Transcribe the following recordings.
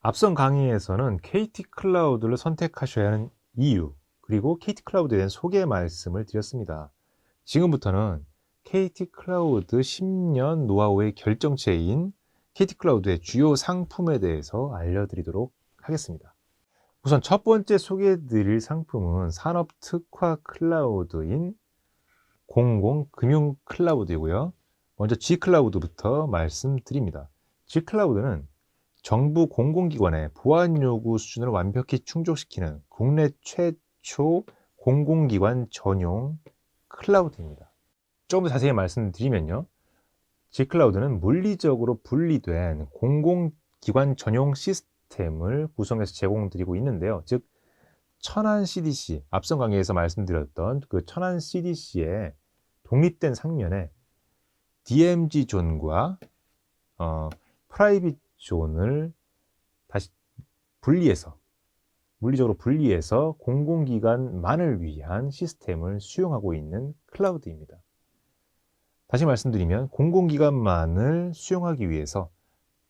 앞선 강의에서는 KT 클라우드를 선택하셔야 하는 이유, 그리고 KT 클라우드에 대한 소개 말씀을 드렸습니다. 지금부터는 KT 클라우드 10년 노하우의 결정체인 KT 클라우드의 주요 상품에 대해서 알려드리도록 하겠습니다. 우선 첫 번째 소개해드릴 상품은 산업 특화 클라우드인 공공 금융 클라우드이고요. 먼저 G 클라우드부터 말씀드립니다. G 클라우드는 정부 공공기관의 보안 요구 수준을 완벽히 충족시키는 국내 최초 공공기관 전용 클라우드입니다. 조금 더 자세히 말씀드리면요. G클라우드는 물리적으로 분리된 공공기관 전용 시스템을 구성해서 제공드리고 있는데요. 즉, 천안 CDC, 앞선 강의에서 말씀드렸던 그 천안 CDC의 독립된 상면에 DMZ 존과 프라이빗 존을 다시 물리적으로 분리해서 공공기관만을 위한 시스템을 수용하고 있는 클라우드입니다. 다시 말씀드리면 공공기관만을 수용하기 위해서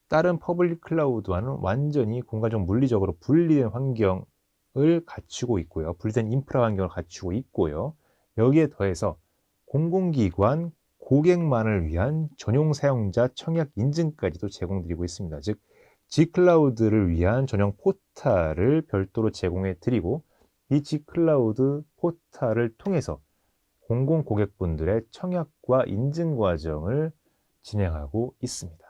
다른 퍼블릭 클라우드와는 완전히 공간적 물리적으로 분리된 환경을 갖추고 있고요. 분리된 인프라 환경을 갖추고 있고요. 여기에 더해서 공공기관 고객만을 위한 전용 사용자 청약 인증까지도 제공드리고 있습니다. 즉, G클라우드를 위한 전용 포탈을 별도로 제공해 드리고, 이 G클라우드 포탈을 통해서 공공 고객분들의 청약과 인증 과정을 진행하고 있습니다.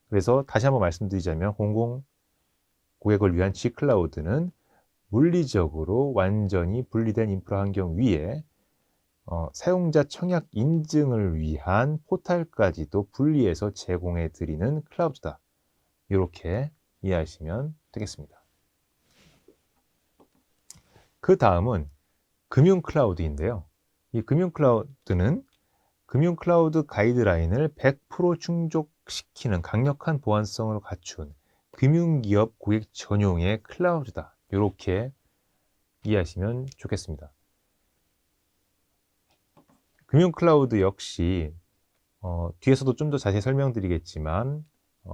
그래서 다시 한번 말씀드리자면 공공 고객을 위한 G클라우드는 물리적으로 완전히 분리된 인프라 환경 위에 사용자 청약 인증을 위한 포탈까지도 분리해서 제공해 드리는 클라우드다. 이렇게 이해하시면 되겠습니다. 그 다음은 금융 클라우드인데요. 이 금융 클라우드는 금융 클라우드 가이드라인을 100% 충족시키는 강력한 보안성을 갖춘 금융기업 고객 전용의 클라우드다. 이렇게 이해하시면 좋겠습니다. 금융 클라우드 역시 뒤에서도 좀 더 자세히 설명드리겠지만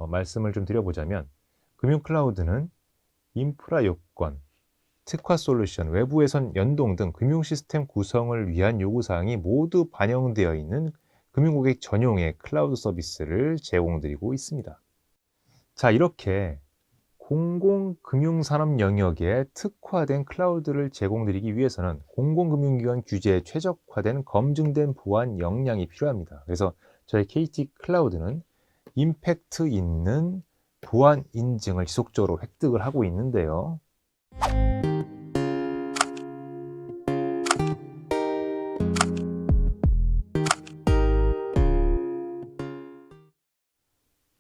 말씀을 좀 드려보자면, 금융 클라우드는 인프라 요건, 특화 솔루션, 외부에선 연동 등 금융 시스템 구성을 위한 요구사항이 모두 반영되어 있는 금융고객 전용의 클라우드 서비스를 제공드리고 있습니다. 자, 이렇게 공공금융산업 영역에 특화된 클라우드를 제공드리기 위해서는 공공금융기관 규제에 최적화된 검증된 보안 역량이 필요합니다. 그래서 저희 KT 클라우드는 임팩트 있는 보안 인증을 지속적으로 획득을 하고 있는데요.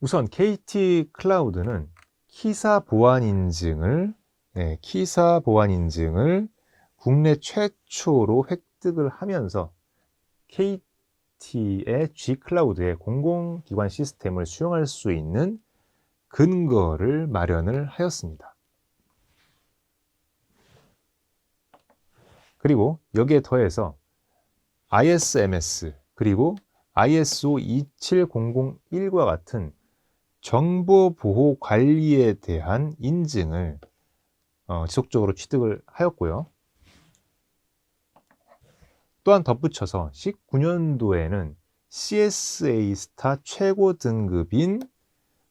우선 KT 클라우드는 키사 보안 인증을 국내 최초로 획득을 하면서 KT의 G클라우드의 공공기관 시스템을 수용할 수 있는 근거를 마련을 하였습니다. 그리고 여기에 더해서 ISMS 그리고 ISO 27001과 같은 정보보호 관리에 대한 인증을 지속적으로 취득을 하였고요. 또한 덧붙여서 19년도에는 CSA 스타 최고 등급인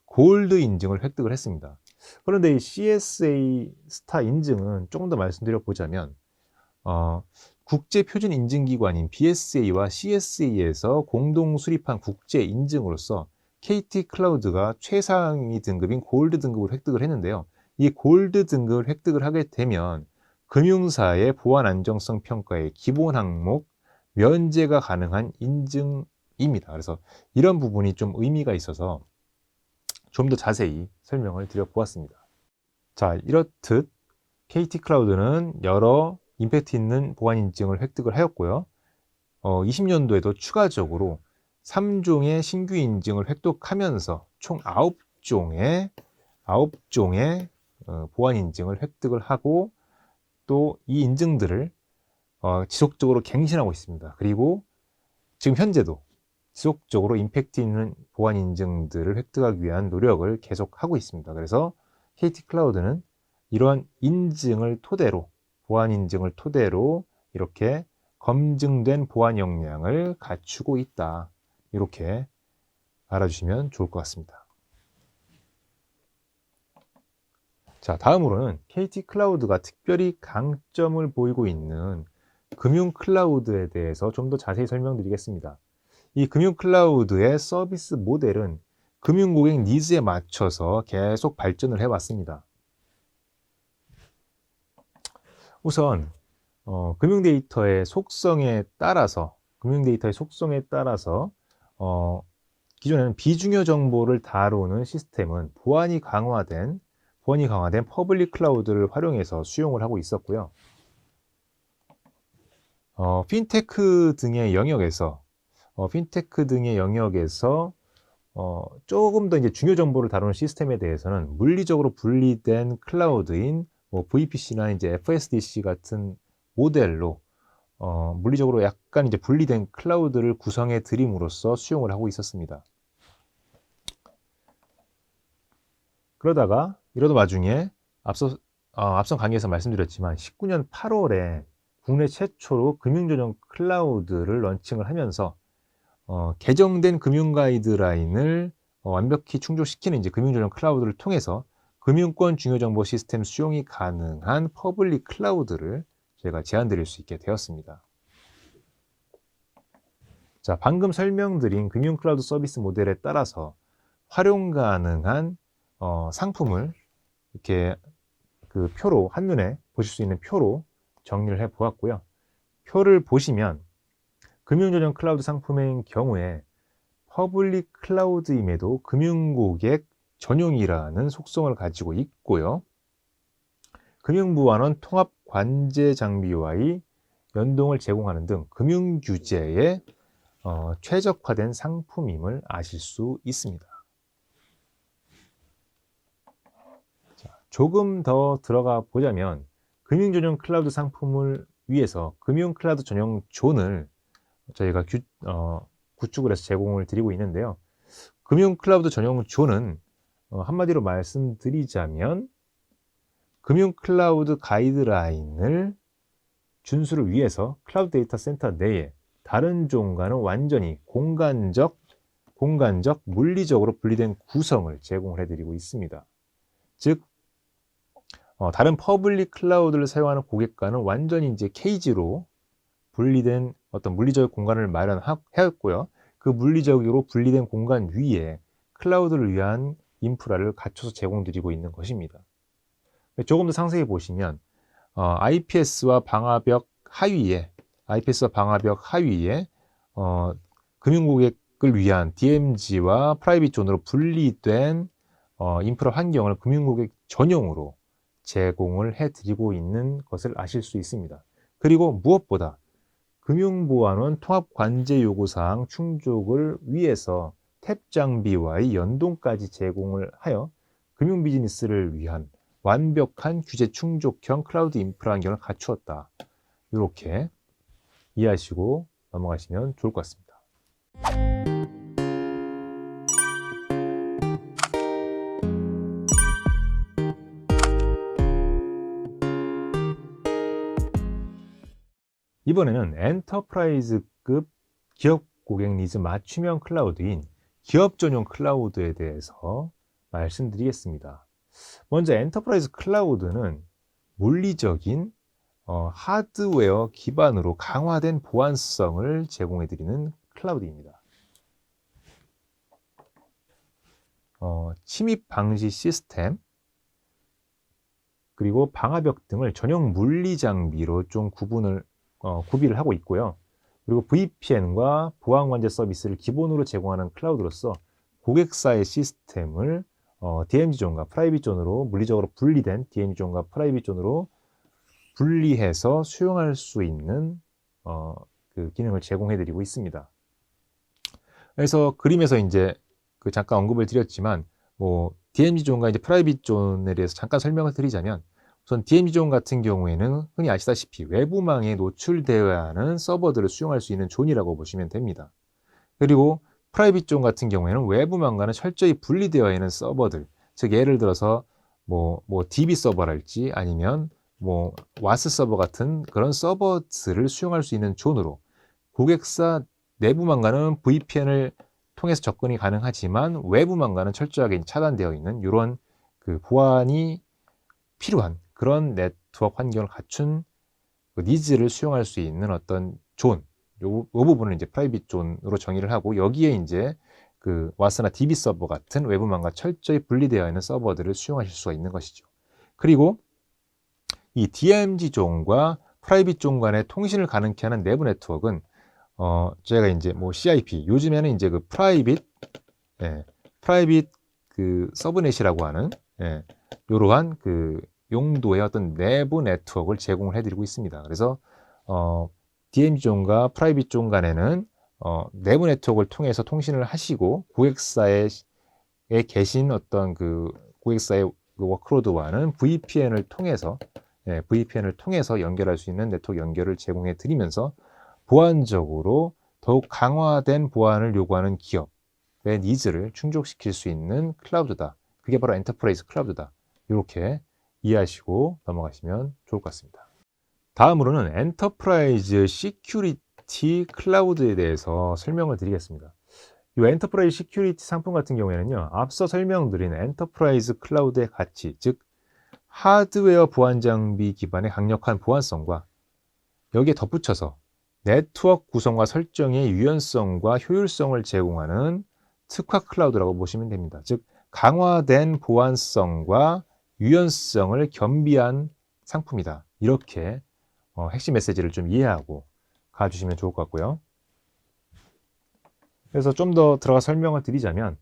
골드 인증을 획득을 했습니다. 그런데 이 CSA 스타 인증은 조금 더 말씀드려보자면 국제표준인증기관인 BSA와 CSA에서 공동 수립한 국제 인증으로서 KT 클라우드가 최상위 등급인 골드 등급을 획득을 했는데요. 이 골드 등급을 획득을 하게 되면 금융사의 보안 안정성 평가의 기본 항목 면제가 가능한 인증입니다. 그래서 이런 부분이 좀 의미가 있어서 좀 더 자세히 설명을 드려보았습니다. 자, 이렇듯 KT 클라우드는 여러 임팩트 있는 보안 인증을 획득을 하였고요. 20년도에도 추가적으로 3종의 신규 인증을 획득하면서 총 9종의 보안 인증을 획득을 하고, 또 이 인증들을 지속적으로 갱신하고 있습니다. 그리고 지금 현재도 지속적으로 임팩트 있는 보안 인증들을 획득하기 위한 노력을 계속하고 있습니다. 그래서 KT 클라우드는 이러한 인증을 토대로, 보안 인증을 토대로 이렇게 검증된 보안 역량을 갖추고 있다. 이렇게 알아주시면 좋을 것 같습니다. 자, 다음으로는 KT 클라우드가 특별히 강점을 보이고 있는 금융 클라우드에 대해서 좀 더 자세히 설명드리겠습니다. 이 금융 클라우드의 서비스 모델은 금융 고객 니즈에 맞춰서 계속 발전을 해왔습니다. 우선 금융 데이터의 속성에 따라서 기존에는 비중요 정보를 다루는 시스템은 보안이 강화된 퍼블릭 클라우드를 활용해서 수용을 하고 있었고요. 핀테크 등의 영역에서 조금 더 이제 중요 정보를 다루는 시스템에 대해서는 물리적으로 분리된 클라우드인 VPC나 이제 FSDC 같은 모델로 물리적으로 약간 이제 분리된 클라우드를 구성해 드림으로써 수용을 하고 있었습니다. 그러다 와중에 앞선 강의에서 말씀드렸지만 19년 8월에 국내 최초로 금융전용 클라우드를 런칭을 하면서 개정된 금융 가이드라인을 완벽히 충족시키는 이제 금융전용 클라우드를 통해서 금융권 중요정보 시스템 수용이 가능한 퍼블릭 클라우드를 저희가 제안드릴 수 있게 되었습니다. 자, 방금 설명드린 금융 클라우드 서비스 모델에 따라서 활용 가능한 상품을 이렇게 그 표로, 한눈에 보실 수 있는 표로 정리를 해 보았고요. 표를 보시면 금융전용 클라우드 상품의 경우에 퍼블릭 클라우드임에도 금융고객 전용이라는 속성을 가지고 있고요. 금융부와는 통합 관제 장비와의 연동을 제공하는 등 금융규제에 최적화된 상품임을 아실 수 있습니다. 자, 조금 더 들어가 보자면 금융전용 클라우드 상품을 위해서 금융 클라우드 전용 존을 저희가 구축을 해서 제공을 드리고 있는데요. 금융 클라우드 전용 존은 한마디로 말씀드리자면 금융 클라우드 가이드라인을 준수를 위해서 클라우드 데이터 센터 내에 다른 존과는 완전히 공간적, 물리적으로 분리된 구성을 제공을 해드리고 있습니다. 즉, 다른 퍼블릭 클라우드를 사용하는 고객과는 완전히 이제 케이지로 분리된 어떤 물리적 공간을 마련하였고요. 그 물리적으로 분리된 공간 위에 클라우드를 위한 인프라를 갖춰서 제공드리고 있는 것입니다. 조금 더 상세히 보시면 IPS와 방화벽 하위에 금융고객을 위한 DMZ와 프라이빗 존으로 분리된 인프라 환경을 금융고객 전용으로 제공을 해드리고 있는 것을 아실 수 있습니다. 그리고 무엇보다 금융보안원 통합관제요구사항 충족을 위해서 탭 장비와의 연동까지 제공을 하여 금융비즈니스를 위한 완벽한 규제 충족형 클라우드 인프라 환경을 갖추었다. 이렇게 이해하시고 넘어가시면 좋을 것 같습니다. 이번에는 엔터프라이즈급 기업 고객 니즈 맞춤형 클라우드인 기업 전용 클라우드에 대해서 말씀드리겠습니다. 먼저 엔터프라이즈 클라우드는 물리적인 하드웨어 기반으로 강화된 보안성을 제공해드리는 클라우드입니다. 침입 방지 시스템, 그리고 방화벽 등을 전용 물리 장비로 좀 구비를 하고 있고요. 그리고 VPN과 보안관제 서비스를 기본으로 제공하는 클라우드로서 고객사의 시스템을 DMZ 존과 프라이빗 존으로 물리적으로 분리된 DMZ 존과 프라이빗 존으로 분리해서 수용할 수 있는 그 기능을 제공해드리고 있습니다. 그래서 그림에서 이제 잠깐 언급을 드렸지만 DMZ 존과 이제 프라이빗 존에 대해서 잠깐 설명을 드리자면, 우선 DMZ 존 같은 경우에는 흔히 아시다시피 외부망에 노출되어야 하는 서버들을 수용할 수 있는 존이라고 보시면 됩니다. 그리고 프라이빗 존 같은 경우에는 외부망과는 철저히 분리되어 있는 서버들, 즉 예를 들어서 뭐 DB 서버랄지 아니면 뭐 와스 서버 같은 그런 서버들을 수용할 수 있는 존으로 고객사 내부망과는 VPN을 통해서 접근이 가능하지만 외부망과는 철저하게 차단되어 있는 이런 그 보안이 필요한 그런 네트워크 환경을 갖춘 그 니즈를 수용할 수 있는 어떤 존, 요 부분을 이제 프라이빗 존으로 정의를 하고 여기에 이제 그 와스나 DB 서버 같은 외부망과 철저히 분리되어 있는 서버들을 수용하실 수가 있는 것이죠. 그리고 이 DMZ 존과 프라이빗 존 간의 통신을 가능케 하는 내부 네트워크는 제가 이제 뭐 CIP 요즘에는 이제 그 프라이빗 그 서브넷이라고 하는 이러한 그 용도의 어떤 내부 네트워크를 제공을 해드리고 있습니다. 그래서 DMZ 존과 프라이빗 존 간에는 내부 네트워크를 통해서 통신을 하시고 고객사에 계신 어떤 그 고객사의 그 워크로드와는 VPN을 통해서 연결할 수 있는 네트워크 연결을 제공해 드리면서 보안적으로 더욱 강화된 보안을 요구하는 기업의 니즈를 충족시킬 수 있는 클라우드다. 그게 바로 엔터프라이즈 클라우드다. 이렇게 이해하시고 넘어가시면 좋을 것 같습니다. 다음으로는 엔터프라이즈 시큐리티 클라우드에 대해서 설명을 드리겠습니다. 이 엔터프라이즈 시큐리티 상품 같은 경우에는요, 앞서 설명드린 엔터프라이즈 클라우드의 가치, 즉 하드웨어 보안 장비 기반의 강력한 보안성과 여기에 덧붙여서 네트워크 구성과 설정의 유연성과 효율성을 제공하는 특화 클라우드라고 보시면 됩니다. 즉 강화된 보안성과 유연성을 겸비한 상품이다. 이렇게 핵심 메시지를 좀 이해하고 가주시면 좋을 것 같고요. 그래서 좀 더 들어가 설명을 드리자면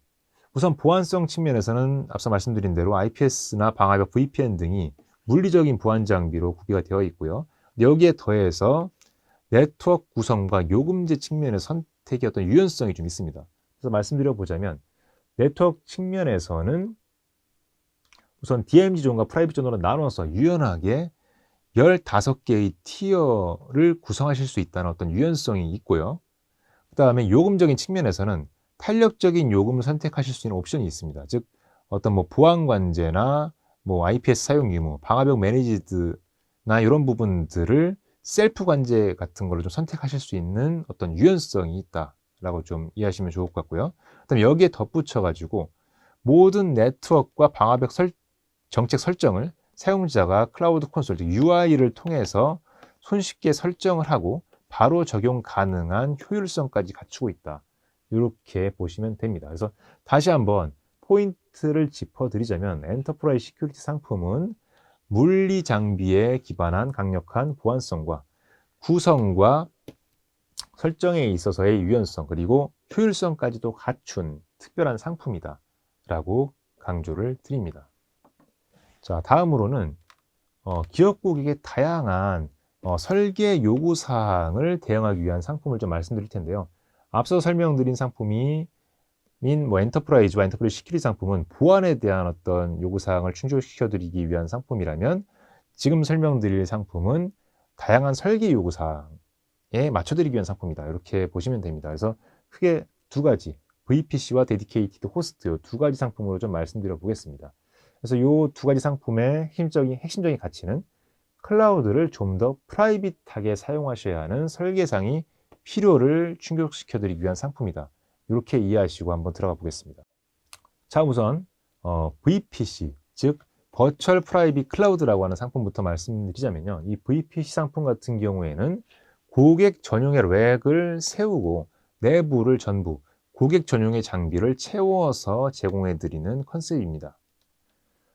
우선 보안성 측면에서는 앞서 말씀드린 대로 IPS나 방화벽 VPN 등이 물리적인 보안 장비로 구비가 되어 있고요. 여기에 더해서 네트워크 구성과 요금제 측면의 선택의 어떤 유연성이 좀 있습니다. 그래서 말씀드려 보자면 네트워크 측면에서는 우선 DMZ 존과 프라이빗 존으로 나눠서 유연하게 15개의 티어를 구성하실 수 있다는 어떤 유연성이 있고요. 그 다음에 요금적인 측면에서는 탄력적인 요금을 선택하실 수 있는 옵션이 있습니다. 즉 어떤 뭐 보안 관제나 뭐 IPS 사용 유무, 방화벽 매니지드나 이런 부분들을 셀프 관제 같은 걸로 좀 선택하실 수 있는 어떤 유연성이 있다라고 좀 이해하시면 좋을 것 같고요. 그다음에 여기에 덧붙여 가지고 모든 네트워크와 방화벽 정책 설정을 사용자가 클라우드 콘솔, 즉 UI를 통해서 손쉽게 설정을 하고 바로 적용 가능한 효율성까지 갖추고 있다. 이렇게 보시면 됩니다. 그래서 다시 한번 포인트를 짚어드리자면 엔터프라이즈 시큐리티 상품은 물리 장비에 기반한 강력한 보안성과 구성과 설정에 있어서의 유연성 그리고 효율성까지도 갖춘 특별한 상품이다 라고 강조를 드립니다. 자, 다음으로는 기업 고객의 다양한 설계 요구사항을 대응하기 위한 상품을 좀 말씀드릴 텐데요. 앞서 설명드린 상품인 뭐 엔터프라이즈와 엔터프라이즈 시큐리티 상품은 보안에 대한 어떤 요구사항을 충족시켜 드리기 위한 상품이라면 지금 설명드릴 상품은 다양한 설계 요구사항에 맞춰드리기 위한 상품이다. 이렇게 보시면 됩니다. 그래서 크게 두 가지, VPC와 데디케이티드 호스트 이 두 가지 상품으로 좀 말씀드려 보겠습니다. 그래서 이 두 가지 상품의 핵심적인 가치는 클라우드를 좀 더 프라이빗하게 사용하셔야 하는 설계상이 필요를 충족시켜 드리기 위한 상품이다. 이렇게 이해하시고 한번 들어가 보겠습니다. 자, 우선 VPC, 즉 버추얼 프라이빗 클라우드라고 하는 상품부터 말씀드리자면요. 이 VPC 상품 같은 경우에는 고객 전용의 랙을 세우고 내부를 전부 고객 전용의 장비를 채워서 제공해 드리는 컨셉입니다.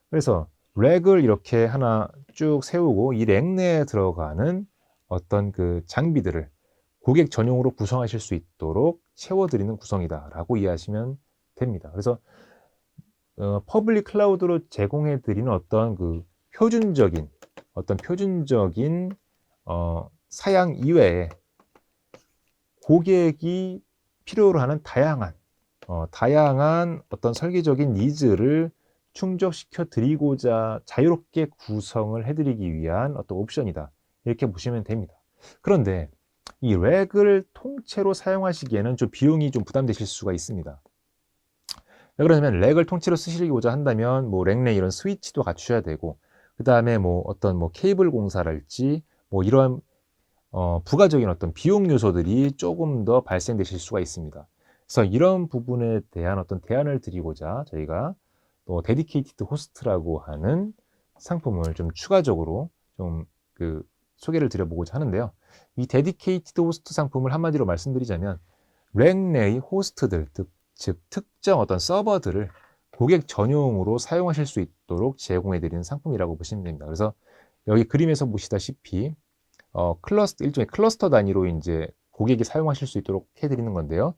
그래서 랙을 이렇게 하나 쭉 세우고 이 랙 내에 들어가는 어떤 그 장비들을 고객 전용으로 구성하실 수 있도록 채워드리는 구성이다라고 이해하시면 됩니다. 그래서 퍼블릭 클라우드로 제공해드리는 어떤 그 표준적인 사양 이외에 고객이 필요로 하는 다양한 어떤 설계적인 니즈를 충족시켜 드리고자 자유롭게 구성을 해드리기 위한 어떤 옵션이다. 이렇게 보시면 됩니다. 그런데 이 랙을 통째로 사용하시기에는 좀 비용이 좀 부담되실 수가 있습니다. 왜 그러냐면 렉을 통째로 쓰시고자 한다면 뭐 렉내 이런 스위치도 갖추셔야 되고, 그 다음에 뭐 어떤 뭐 케이블 공사랄지 뭐 이러한 부가적인 어떤 비용 요소들이 조금 더 발생되실 수가 있습니다. 그래서 이런 부분에 대한 어떤 대안을 드리고자 저희가 또 데디케이티드 호스트라고 하는 상품을 좀 추가적으로 좀 소개를 드려보고자 하는데요. 이 데디케이티드 호스트 상품을 한마디로 말씀드리자면 렉 내의 호스트들, 즉 특정 어떤 서버들을 고객 전용으로 사용하실 수 있도록 제공해 드리는 상품이라고 보시면 됩니다. 그래서 여기 그림에서 보시다시피 일종의 클러스터 단위로 이제 고객이 사용하실 수 있도록 해드리는 건데요.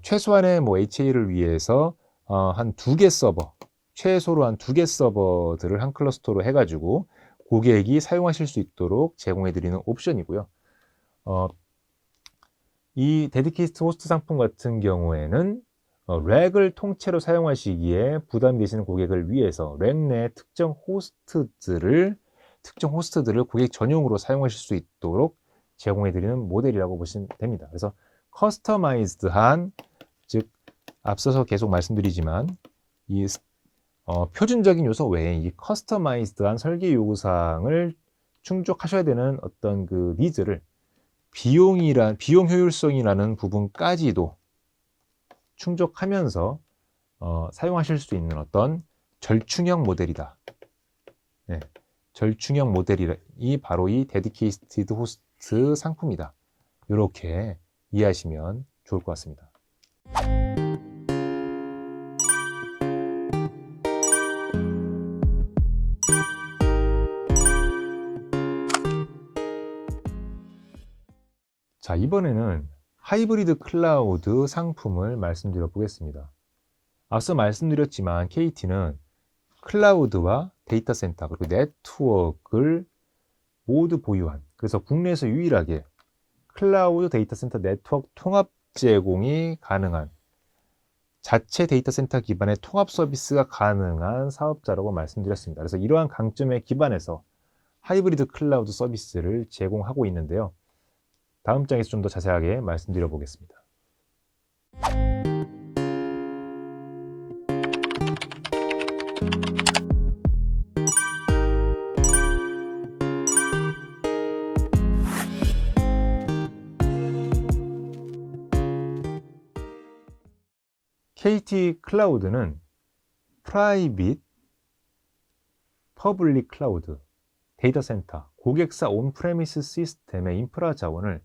최소한의 뭐 HA를 위해서 한 2개 서버, 최소로 한 2개 서버들을 한 클러스터로 해가지고 고객이 사용하실 수 있도록 제공해드리는 옵션이고요. 이 데디케이트 호스트 상품 같은 경우에는 렉을 통째로 사용하시기에 부담되시는 고객을 위해서 렉 내 특정 호스트들을 고객 전용으로 사용하실 수 있도록 제공해드리는 모델이라고 보시면 됩니다. 그래서 커스터마이즈드한, 즉 앞서서 계속 말씀드리지만 이 표준적인 요소 외에 이 커스터마이즈드한 설계 요구사항을 충족하셔야 되는 어떤 그 니즈를 비용 효율성이라는 부분까지도 충족하면서 사용하실 수 있는 어떤 절충형 모델이다. 네, 절충형 모델이 바로 이 데디케이티드 호스트 상품이다. 이렇게 이해하시면 좋을 것 같습니다. 자, 이번에는 하이브리드 클라우드 상품을 말씀드려 보겠습니다. 앞서 말씀드렸지만 KT는 클라우드와 데이터 센터 그리고 네트워크를 모두 보유한, 그래서 국내에서 유일하게 클라우드 데이터 센터 네트워크 통합 제공이 가능한, 자체 데이터 센터 기반의 통합 서비스가 가능한 사업자라고 말씀드렸습니다. 그래서 이러한 강점에 기반해서 하이브리드 클라우드 서비스를 제공하고 있는데요. 다음 장에서 좀 더 자세하게 말씀드려 보겠습니다. KT 클라우드는 프라이빗 퍼블릭 클라우드 데이터 센터 고객사 온프레미스 시스템의 인프라 자원을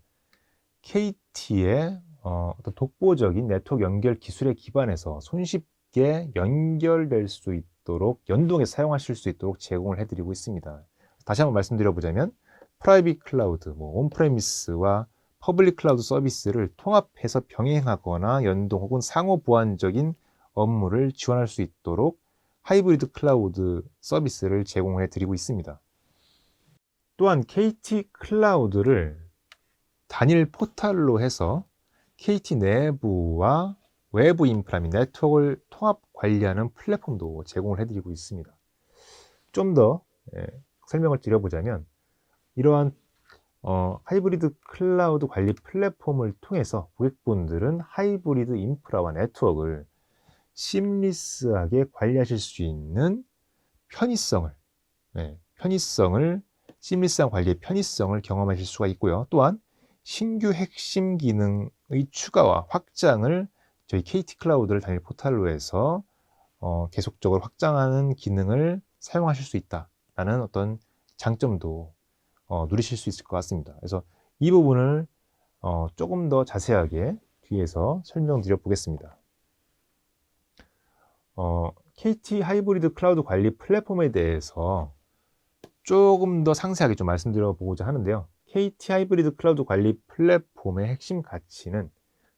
KT의 어떤 독보적인 네트워크 연결 기술에 기반해서 손쉽게 연결될 수 있도록 연동해서 사용하실 수 있도록 제공을 해드리고 있습니다. 다시 한번 말씀드려보자면 프라이빗 클라우드, 온프레미스와 퍼블릭 클라우드 서비스를 통합해서 병행하거나 연동 혹은 상호 보완적인 업무를 지원할 수 있도록 하이브리드 클라우드 서비스를 제공해 드리고 있습니다. 또한 KT 클라우드를 단일 포탈로 해서 KT 내부와 외부 인프라 및 네트워크를 통합 관리하는 플랫폼도 제공을 해드리고 있습니다. 좀 더 설명을 드려보자면 이러한 하이브리드 클라우드 관리 플랫폼을 통해서 고객분들은 하이브리드 인프라와 네트워크를 심리스하게 관리하실 수 있는 심리스한 관리의 편의성을 경험하실 수가 있고요. 또한 신규 핵심 기능의 추가와 확장을 저희 KT 클라우드를 단일 포탈로 해서 계속적으로 확장하는 기능을 사용하실 수 있다라는 어떤 장점도 누리실 수 있을 것 같습니다. 그래서 이 부분을 조금 더 자세하게 뒤에서 설명드려 보겠습니다. KT 하이브리드 클라우드 관리 플랫폼에 대해서 조금 더 상세하게 좀 말씀드려 보고자 하는데요. KT 하이브리드 클라우드 관리 플랫폼의 핵심 가치는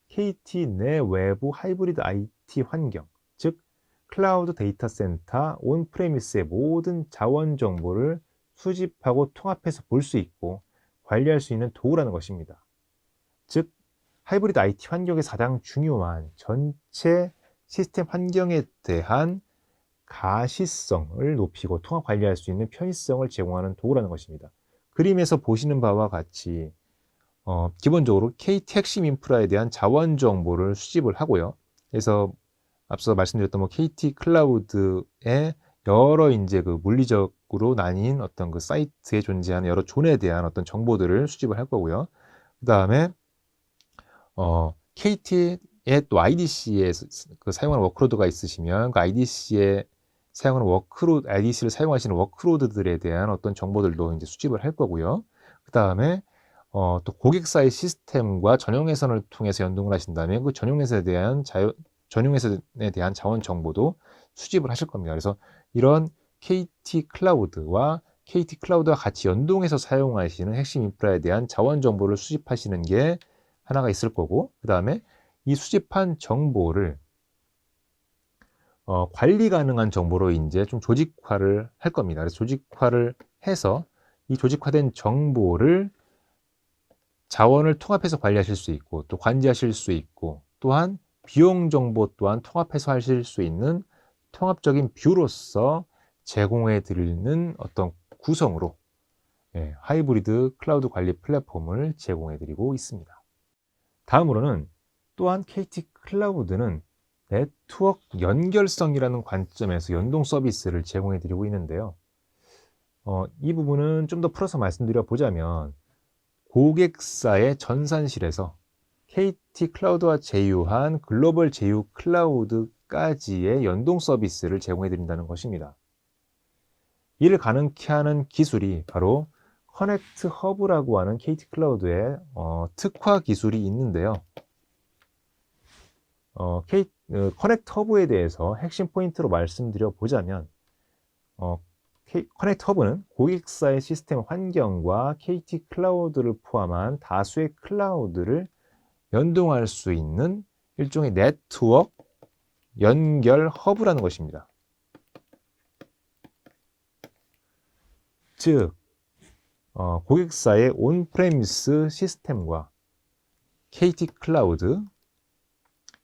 KT 내 외부 하이브리드 IT 환경, 즉 클라우드 데이터 센터 온프레미스의 모든 자원 정보를 수집하고 통합해서 볼 수 있고 관리할 수 있는 도구라는 것입니다. 즉 하이브리드 IT 환경에서 가장 중요한 전체 시스템 환경에 대한 가시성을 높이고 통합 관리할 수 있는 편의성을 제공하는 도구라는 것입니다. 그림에서 보시는 바와 같이 기본적으로 KT 핵심 인프라에 대한 자원 정보를 수집을 하고요. 그래서 앞서 말씀드렸던 뭐 KT 클라우드의 여러 이제 그 물리적으로 나뉜 어떤 그 사이트에 존재하는 여러 존에 대한 어떤 정보들을 수집을 할 거고요. 그 다음에 KT의 또 IDC에 그 사용하는 워크로드가 있으시면 그 IDC에 사용하는 IDC를 사용하시는 워크로드들에 대한 어떤 정보들도 이제 수집을 할 거고요. 그 다음에 또 고객사의 시스템과 전용 회선을 통해서 연동을 하신다면 그 전용 회선에 대한 자원 정보도 수집을 하실 겁니다. 그래서 이런 KT 클라우드와 KT 클라우드와 같이 연동해서 사용하시는 핵심 인프라에 대한 자원 정보를 수집하시는 게 하나가 있을 거고, 그 다음에 이 수집한 정보를 관리 가능한 정보로 이제 좀 조직화를 할 겁니다. 그래서 조직화를 해서 이 조직화된 정보를 자원을 통합해서 관리하실 수 있고 또 관리하실 수 있고, 또한 비용 정보 또한 통합해서 하실 수 있는 통합적인 뷰로서 제공해 드리는 어떤 구성으로 하이브리드 클라우드 관리 플랫폼을 제공해 드리고 있습니다. 다음으로는 또한 KT 클라우드는 네트워크 연결성이라는 관점에서 연동 서비스를 제공해 드리고 있는데요. 이 부분은 좀 더 풀어서 말씀드려 보자면, 고객사의 전산실에서 KT 클라우드와 제휴한 글로벌 제휴 클라우드까지의 연동 서비스를 제공해 드린다는 것입니다. 이를 가능케 하는 기술이 바로 커넥트 허브라고 하는 KT 클라우드의 특화 기술이 있는데요. 커넥트 허브에 대해서 핵심 포인트로 말씀드려 보자면, 커넥트 허브는 고객사의 시스템 환경과 KT 클라우드를 포함한 다수의 클라우드를 연동할 수 있는 일종의 네트워크 연결 허브라는 것입니다. 즉, 고객사의 온프레미스 시스템과 KT 클라우드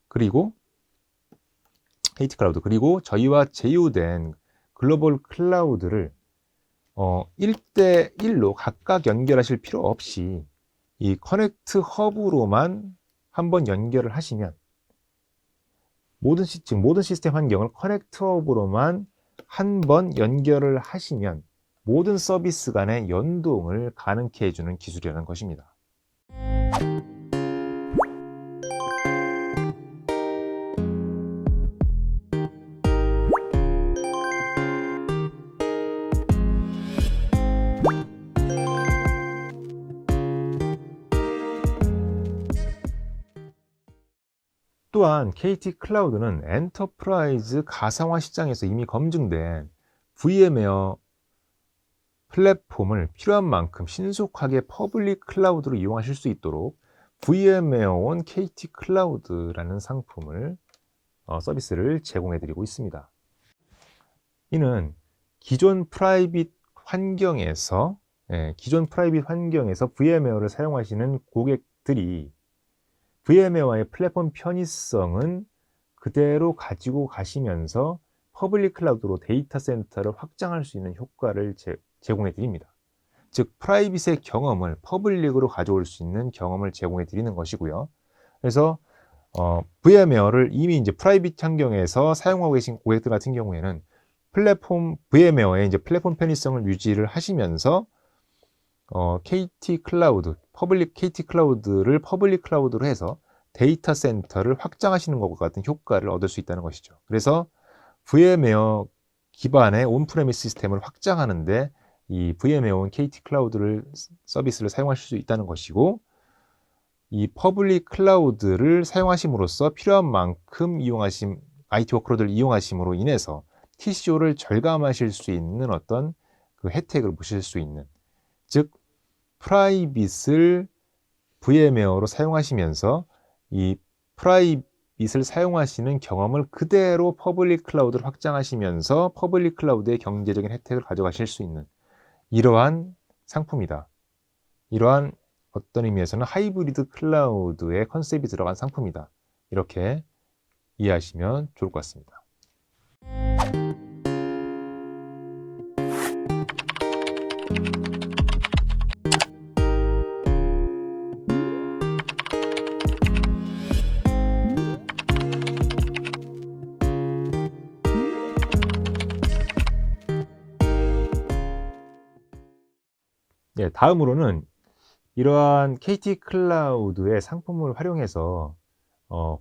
그리고 저희와 제휴된 글로벌 클라우드를 1대1로 각각 연결하실 필요 없이 이 커넥트 허브로만 한번 연결을 하시면, 모든 시스템 환경을 커넥트 허브로만 한번 연결을 하시면 모든 서비스 간의 연동을 가능케 해주는 기술이라는 것입니다. 또한 KT 클라우드는 엔터프라이즈 가상화 시장에서 이미 검증된 VM웨어 플랫폼을 필요한 만큼 신속하게 퍼블릭 클라우드로 이용하실 수 있도록 VM웨어 온 KT 클라우드라는 상품을 서비스를 제공해 드리고 있습니다. 이는 기존 프라이빗 환경에서 VM웨어를 사용하시는 고객들이 VM웨어의 플랫폼 편의성은 그대로 가지고 가시면서 퍼블릭 클라우드로 데이터 센터를 확장할 수 있는 효과를 제공해 드립니다. 즉, 프라이빗의 경험을 퍼블릭으로 가져올 수 있는 경험을 제공해 드리는 것이고요. 그래서 VM웨어를 이미 이제 프라이빗 환경에서 사용하고 계신 고객들 같은 경우에는 VM웨어의 이제 플랫폼 편의성을 유지를 하시면서 KT 클라우드를 퍼블릭 클라우드로 해서 데이터 센터를 확장하시는 것과 같은 효과를 얻을 수 있다는 것이죠. 그래서 VM웨어 기반의 온프레미스 시스템을 확장하는데 이 VM웨어 온 KT 클라우드를 서비스를 사용하실 수 있다는 것이고, 이 퍼블릭 클라우드를 사용하심으로써 필요한 만큼 IT 워크로드를 이용하심으로 인해서 TCO를 절감하실 수 있는 어떤 그 혜택을 보실 수 있는, 즉 프라이빗을 VM웨어로 사용하시면서 이 프라이빗을 사용하시는 경험을 그대로 퍼블릭 클라우드를 확장하시면서 퍼블릭 클라우드의 경제적인 혜택을 가져가실 수 있는 이러한 상품이다. 이러한 어떤 의미에서는 하이브리드 클라우드의 컨셉이 들어간 상품이다. 이렇게 이해하시면 좋을 것 같습니다. 예, 다음으로는 이러한 KT 클라우드의 상품을 활용해서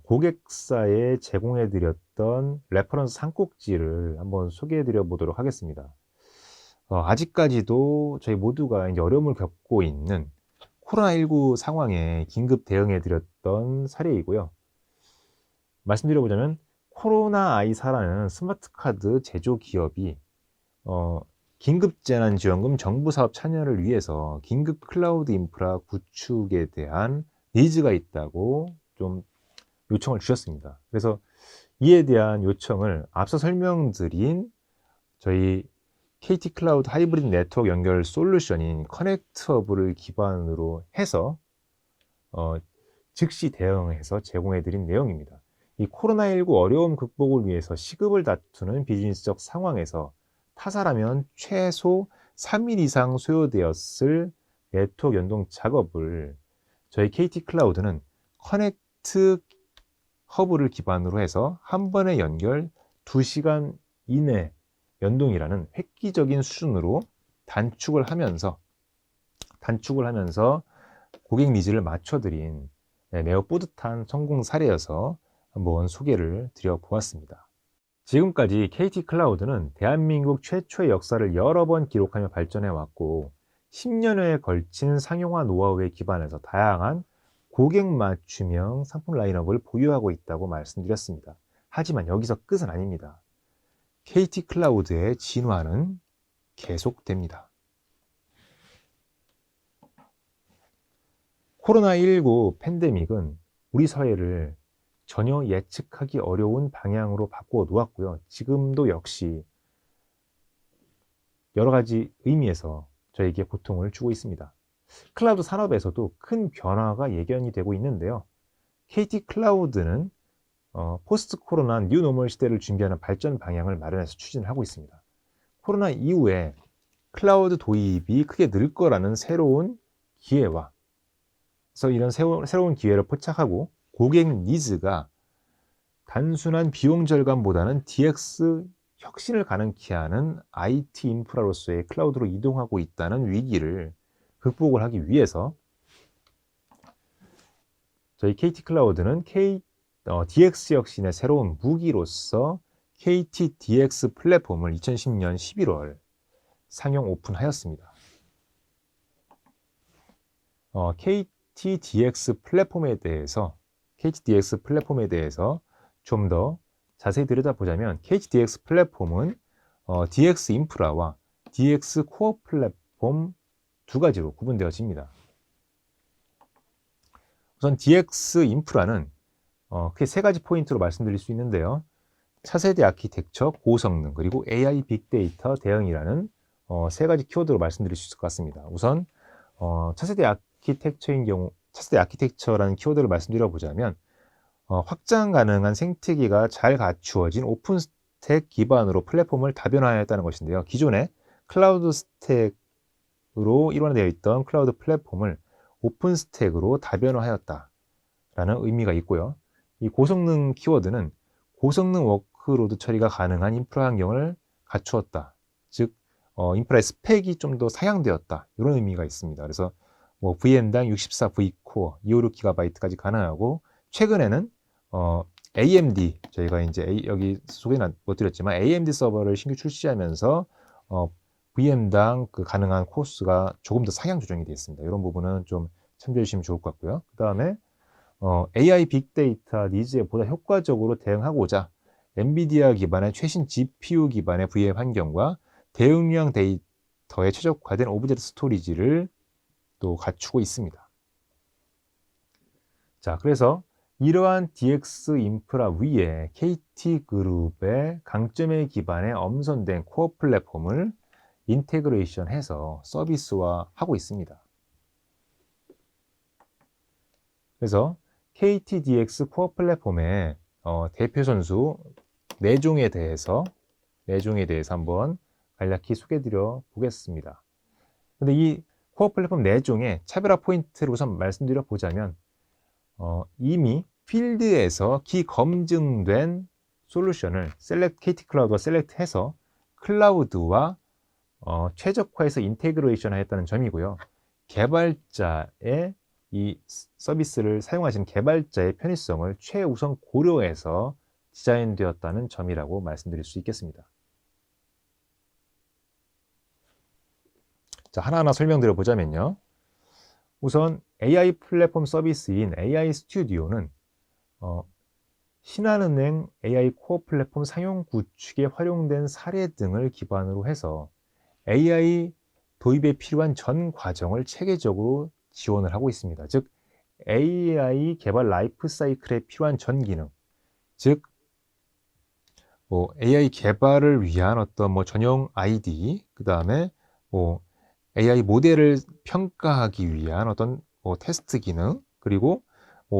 고객사에 제공해 드렸던 레퍼런스 산꼭지를 한번 소개해 드려 보도록 하겠습니다. 아직까지도 저희 모두가 이제 어려움을 겪고 있는 코로나19 상황에 긴급 대응해 드렸던 사례이고요. 말씀드려 보자면 코로나 아이사라는 스마트 카드 제조 기업이 긴급재난지원금 정부 사업 참여를 위해서 긴급 클라우드 인프라 구축에 대한 니즈가 있다고 좀 요청을 주셨습니다. 그래서 이에 대한 요청을 앞서 설명드린 저희 KT 클라우드 하이브리드 네트워크 연결 솔루션인 커넥트허브를 기반으로 해서 즉시 대응해서 제공해 드린 내용입니다. 이 코로나19 어려움 극복을 위해서 시급을 다투는 비즈니스적 상황에서 타사라면 최소 3일 이상 소요되었을 네트워크 연동 작업을 저희 KT 클라우드는 커넥트 허브를 기반으로 해서 한 번의 연결 2시간 이내 연동이라는 획기적인 수준으로 단축을 하면서 고객 니즈를 맞춰드린 매우 뿌듯한 성공 사례여서 한번 소개를 드려보았습니다. 지금까지 KT 클라우드는 대한민국 최초의 역사를 여러 번 기록하며 발전해 왔고 10년여에 걸친 상용화 노하우에 기반해서 다양한 고객 맞춤형 상품 라인업을 보유하고 있다고 말씀드렸습니다. 하지만 여기서 끝은 아닙니다. KT 클라우드의 진화는 계속됩니다. 코로나19 팬데믹은 우리 사회를 전혀 예측하기 어려운 방향으로 바꾸어 놓았고요. 지금도 역시 여러 가지 의미에서 저에게 고통을 주고 있습니다. 클라우드 산업에서도 큰 변화가 예견이 되고 있는데요. KT 클라우드는 포스트 코로나 뉴 노멀 시대를 준비하는 발전 방향을 마련해서 추진을 하고 있습니다. 코로나 이후에 클라우드 도입이 크게 늘 거라는 새로운 기회와 그래서 이런 새로운 기회를 포착하고 고객 니즈가 단순한 비용 절감보다는 DX 혁신을 가능케 하는 IT 인프라로서의 클라우드로 이동하고 있다는 위기를 극복을 하기 위해서 저희 KT 클라우드는 DX 혁신의 새로운 무기로서 KT DX 플랫폼을 2010년 11월 상용 오픈하였습니다. KT DX 플랫폼에 대해서 좀 더 자세히 들여다보자면 KT DX 플랫폼은 DX 인프라와 DX 코어 플랫폼 두 가지로 구분되어집니다. 우선 DX 인프라는 크게 세 가지 포인트로 말씀드릴 수 있는데요. 차세대 아키텍처, 고성능, 그리고 AI 빅데이터 대응이라는 세 가지 키워드로 말씀드릴 수 있을 것 같습니다. 우선 차세대 아키텍처라는 키워드를 말씀드려 보자면 확장 가능한 생태계가 잘 갖추어진 오픈 스택 기반으로 플랫폼을 다변화하였다는 것인데요. 기존에 클라우드 스택으로 일원되어 있던 클라우드 플랫폼을 오픈 스택으로 다변화하였다라는 의미가 있고요. 이 고성능 키워드는 고성능 워크로드 처리가 가능한 인프라 환경을 갖추었다. 즉 인프라의 스펙이 좀 더 상향되었다. 이런 의미가 있습니다. 그래서 VM당 64V 코어 256GB까지 가능하고 최근에는 AMD 저희가 이제 여기 소개는 못 드렸지만 AMD 서버를 신규 출시하면서 VM당 그 가능한 코스가 조금 더 상향 조정이 되어 있습니다. 이런 부분은 좀 참조해 주시면 좋을 것 같고요. 그 다음에 AI 빅데이터 니즈에 보다 효과적으로 대응하고자 엔비디아 기반의 최신 GPU 기반의 VM 환경과 대용량 데이터에 최적화된 오브젝트 스토리지를 또 갖추고 있습니다. 자, 그래서 이러한 DX 인프라 위에 KT그룹의 강점에 기반의 엄선된 코어 플랫폼을 인테그레이션해서 서비스화하고 있습니다. 그래서 KTDX 코어 플랫폼의 대표 선수 4종에 대해서 한번 간략히 소개드려 보겠습니다. 근데 이 코어 플랫폼 4종의 차별화 포인트를 우선 말씀드려 보자면 이미 필드에서 기검증된 솔루션을 KT 클라우드와 셀렉트해서 클라우드와 최적화해서 인테그레이션 하였다는 점이고요. 개발자의 이 서비스를 사용하시는 개발자의 편의성을 최우선 고려해서 디자인되었다는 점이라고 말씀드릴 수 있겠습니다. 자, 하나하나 설명드려 보자면요. 우선 AI 플랫폼 서비스인 AI 스튜디오는 신한은행 AI 코어 플랫폼 상용 구축에 활용된 사례 등을 기반으로 해서 AI 도입에 필요한 전 과정을 체계적으로 지원을 하고 있습니다. 즉, AI 개발 라이프 사이클에 필요한 전 기능, 즉, AI 개발을 위한 어떤 전용 ID, 그 다음에 AI 모델을 평가하기 위한 어떤 테스트 기능, 그리고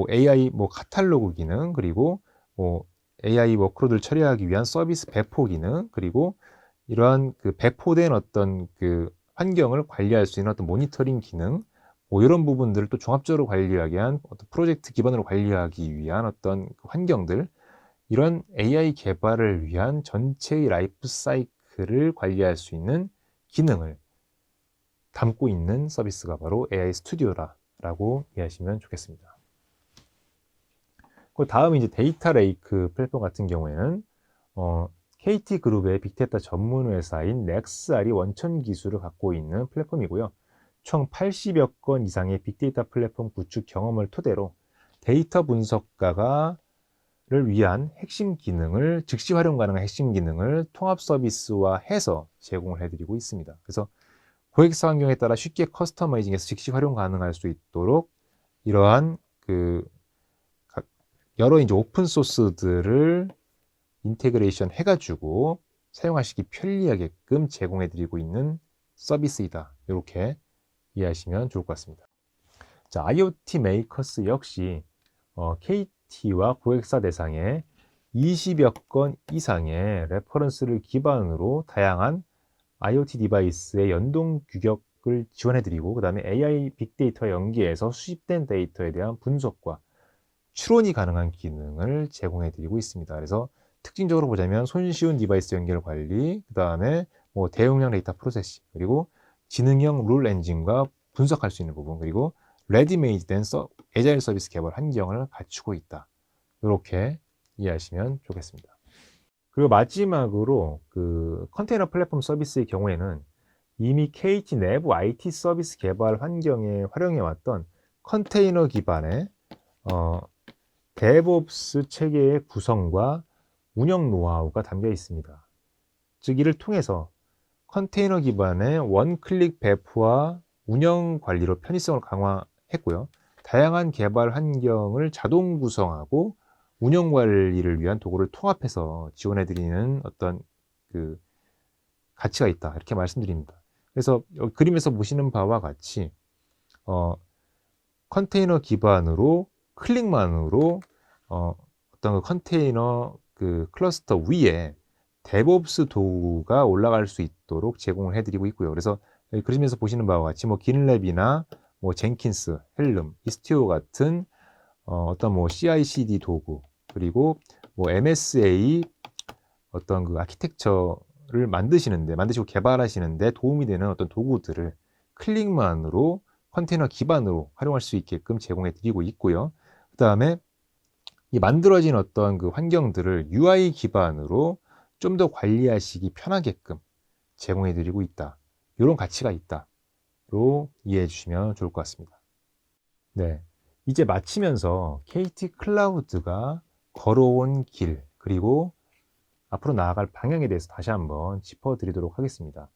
AI 카탈로그 기능, 그리고 AI 워크로드를 처리하기 위한 서비스 배포 기능, 그리고 이러한 그 배포된 어떤 그 환경을 관리할 수 있는 어떤 모니터링 기능, 이런 부분들을 또 종합적으로 관리하기 위한 어떤 프로젝트 기반으로 관리하기 위한 어떤 그 환경들, 이런 AI 개발을 위한 전체의 라이프 사이클을 관리할 수 있는 기능을 담고 있는 서비스가 바로 AI 스튜디오라고 이해하시면 좋겠습니다. 그 다음 이제 데이터 레이크 플랫폼 같은 경우에는 KT그룹의 빅데이터 전문 회사인 넥스알이 원천 기술을 갖고 있는 플랫폼이고요. 총 80여 건 이상의 빅데이터 플랫폼 구축 경험을 토대로 데이터 분석가를 위한 핵심 기능을, 즉시 활용 가능한 핵심 기능을 통합 서비스화해서 제공을 해드리고 있습니다. 그래서 고객사 환경에 따라 쉽게 커스터마이징해서 즉시 활용 가능할 수 있도록 이러한 여러 이제 오픈 소스들을 인테그레이션 해가지고 사용하시기 편리하게끔 제공해드리고 있는 서비스이다. 이렇게 이해하시면 좋을 것 같습니다. 자, IoT 메이커스 역시 KT와 고객사 대상의 20여 건 이상의 레퍼런스를 기반으로 다양한 IoT 디바이스의 연동 규격을 지원해드리고, 그 다음에 AI 빅데이터와 연계해서 수집된 데이터에 대한 분석과 추론이 가능한 기능을 제공해드리고 있습니다. 그래서 특징적으로 보자면 손쉬운 디바이스 연결 관리, 그 다음에 대용량 데이터 프로세싱, 그리고 지능형 룰 엔진과 분석할 수 있는 부분, 그리고 레디메이드된 애자일 서비스 개발 환경을 갖추고 있다. 이렇게 이해하시면 좋겠습니다. 그리고 마지막으로 그 컨테이너 플랫폼 서비스의 경우에는 이미 KT 내부 IT 서비스 개발 환경에 활용해왔던 컨테이너 기반의 DevOps 체계의 구성과 운영 노하우가 담겨 있습니다. 즉, 이를 통해서 컨테이너 기반의 원클릭 배포와 운영 관리로 편의성을 강화했고요. 다양한 개발 환경을 자동 구성하고 운영 관리를 위한 도구를 통합해서 지원해드리는 어떤 그 가치가 있다. 이렇게 말씀드립니다. 그래서 그림에서 보시는 바와 같이 컨테이너 기반으로 클릭만으로 어떤 그 컨테이너 그 클러스터 위에 DevOps 도구가 올라갈 수 있도록 제공을 해드리고 있고요. 그래서 그림에서 보시는 바와 같이 GitLab이나 젠킨스, 헬름, 이스티오 같은 어떤 CI/CD 도구, 그리고 MSA 어떤 그 아키텍처를 만드시고 개발하시는데 도움이 되는 어떤 도구들을 클릭만으로 컨테이너 기반으로 활용할 수 있게끔 제공해 드리고 있고요. 그 다음에 이 만들어진 어떤 그 환경들을 UI 기반으로 좀 더 관리하시기 편하게끔 제공해 드리고 있다. 이런 가치가 있다로 이해해 주시면 좋을 것 같습니다. 네, 이제 마치면서 KT 클라우드가 걸어온 길, 그리고 앞으로 나아갈 방향에 대해서 다시 한번 짚어드리도록 하겠습니다.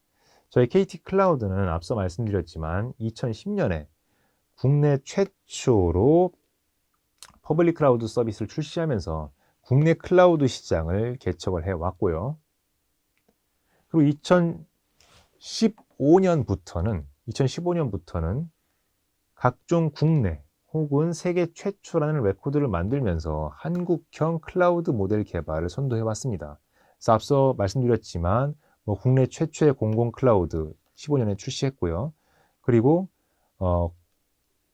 저희 KT 클라우드는 앞서 말씀드렸지만 2010년에 국내 최초로 퍼블릭 클라우드 서비스를 출시하면서 국내 클라우드 시장을 개척을 해왔고요. 그리고 2015년부터는 각종 국내 혹은 세계 최초라는 레코드를 만들면서 한국형 클라우드 모델 개발을 선도해왔습니다. 그래서 앞서 말씀드렸지만 국내 최초의 공공 클라우드 15년에 출시했고요. 그리고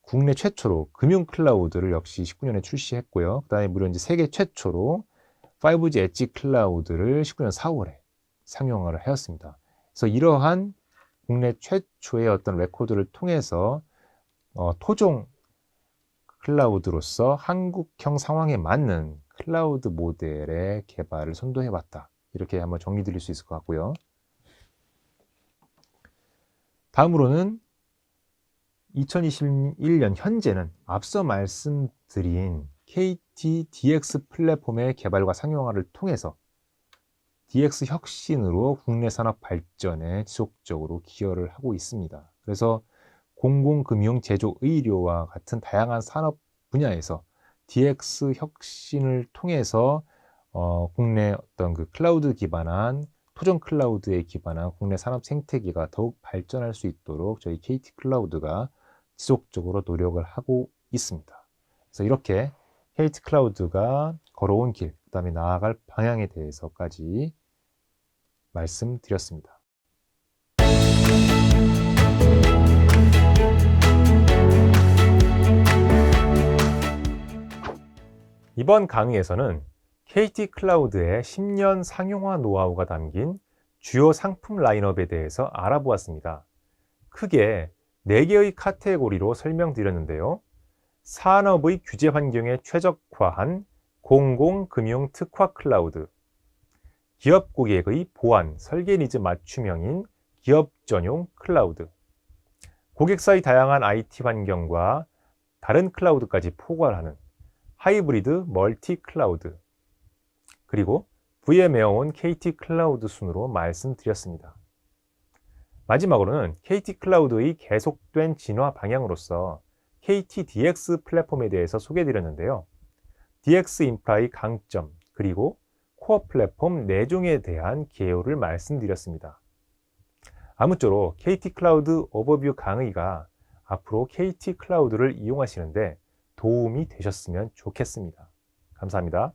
국내 최초로 금융 클라우드를 역시 19년에 출시했고요. 그 다음에 물론 이제 세계 최초로 5G 엣지 클라우드를 19년 4월에 상용화를 하였습니다. 그래서 이러한 국내 최초의 어떤 레코드를 통해서 토종 클라우드로서 한국형 상황에 맞는 클라우드 모델의 개발을 선도해봤다. 이렇게 한번 정리 드릴 수 있을 것 같고요. 다음으로는 2021년 현재는 앞서 말씀드린 KT DX 플랫폼의 개발과 상용화를 통해서 DX 혁신으로 국내 산업 발전에 지속적으로 기여를 하고 있습니다. 그래서 공공금융, 제조, 의료와 같은 다양한 산업 분야에서 DX 혁신을 통해서 국내 어떤 그 클라우드 기반한 토종 클라우드에 기반한 국내 산업 생태계가 더욱 발전할 수 있도록 저희 KT 클라우드가 지속적으로 노력을 하고 있습니다. 그래서 이렇게 KT 클라우드가 걸어온 길, 그 다음에 나아갈 방향에 대해서까지 말씀드렸습니다. 이번 강의에서는 KT 클라우드의 10년 상용화 노하우가 담긴 주요 상품 라인업에 대해서 알아보았습니다. 크게 4개의 카테고리로 설명드렸는데요. 산업의 규제 환경에 최적화한 공공금융 특화 클라우드, 기업 고객의 보안, 설계 니즈 맞춤형인 기업 전용 클라우드, 고객사의 다양한 IT 환경과 다른 클라우드까지 포괄하는 하이브리드 멀티 클라우드, 그리고 VM웨어온 KT 클라우드 순으로 말씀드렸습니다. 마지막으로는 KT 클라우드의 계속된 진화 방향으로서 KT DX 플랫폼에 대해서 소개해드렸는데요. DX 인프라의 강점, 그리고 코어 플랫폼 4종에 대한 개요를 말씀드렸습니다. 아무쪼록 KT 클라우드 오버뷰 강의가 앞으로 KT 클라우드를 이용하시는데 도움이 되셨으면 좋겠습니다. 감사합니다.